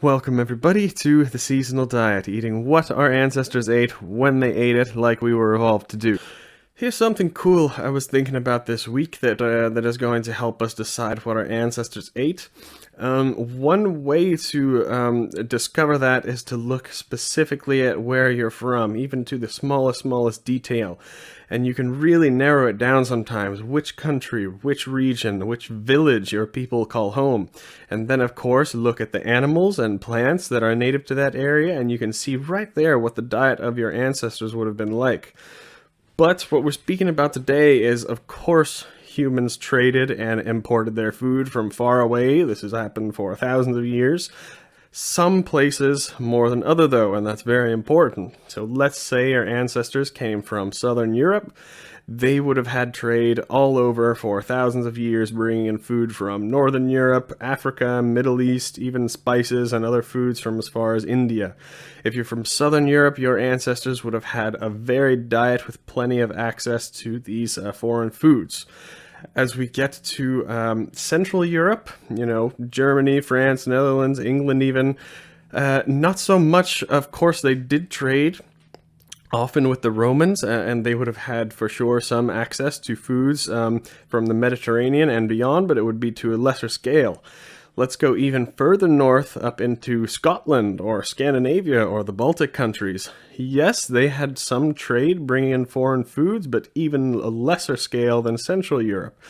Welcome everybody to the seasonal diet, eating what our ancestors ate when they ate it like we were evolved to do. Here's something cool I was thinking about this week that is going to help us decide what our ancestors ate. One way to discover that is to look specifically at where you're from, even to the smallest detail. And you can really narrow it down sometimes, which country, which region, which village your people call home. And then of course look at the animals and plants that are native to that area, and you can see right there what the diet of your ancestors would have been like. But what we're speaking about today is, of course, humans traded and imported their food from far away. This has happened for thousands of years. Some places more than other though, and that's very important. So let's say our ancestors came from Southern Europe. They would have had trade all over for thousands of years, bringing in food from Northern Europe, Africa, Middle East, even spices and other foods from as far as India. If you're from Southern Europe, your ancestors would have had a varied diet with plenty of access to these foreign foods. As we get to Central Europe, Germany, France, Netherlands, England even, not so much. Of course, they did trade, often with the Romans, and they would have had for sure some access to foods from the Mediterranean and beyond, but it would be to a lesser scale. Let's go even further north, up into Scotland or Scandinavia or the Baltic countries. Yes, they had some trade bringing in foreign foods, but even a lesser scale than Central Europe.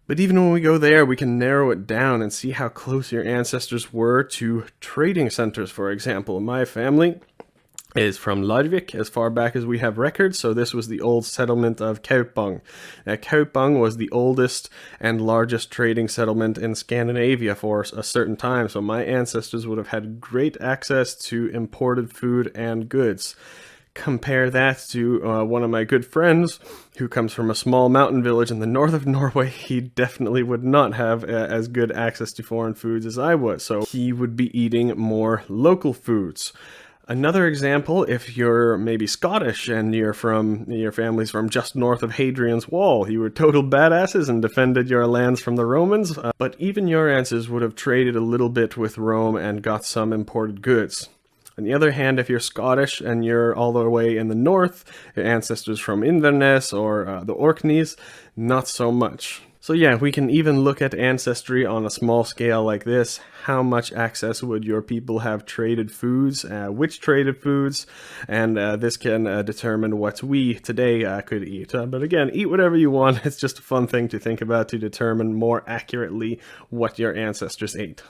But even when we go there, we can narrow it down and see how close your ancestors were to trading centers, for example. My family is from Larvik, as far back as we have records, so this was the old settlement of Kaupang. Kaupang was the oldest and largest trading settlement in Scandinavia for a certain time, so my ancestors would have had great access to imported food and goods. Compare that to one of my good friends who comes from a small mountain village in the north of Norway. He definitely would not have as good access to foreign foods as I was, so he would be eating more local foods. Another example, if you're maybe Scottish and your family's from just north of Hadrian's Wall, you were total badasses and defended your lands from the Romans, but even your ancestors would have traded a little bit with Rome and got some imported goods. On the other hand, if you're Scottish and you're all the way in the north, your ancestors from Inverness or the Orkneys, not so much. So yeah, we can even look at ancestry on a small scale like this. How much access would your people have traded foods, which traded foods, and this can determine what we today could eat. But again, eat whatever you want. It's just a fun thing to think about to determine more accurately what your ancestors ate.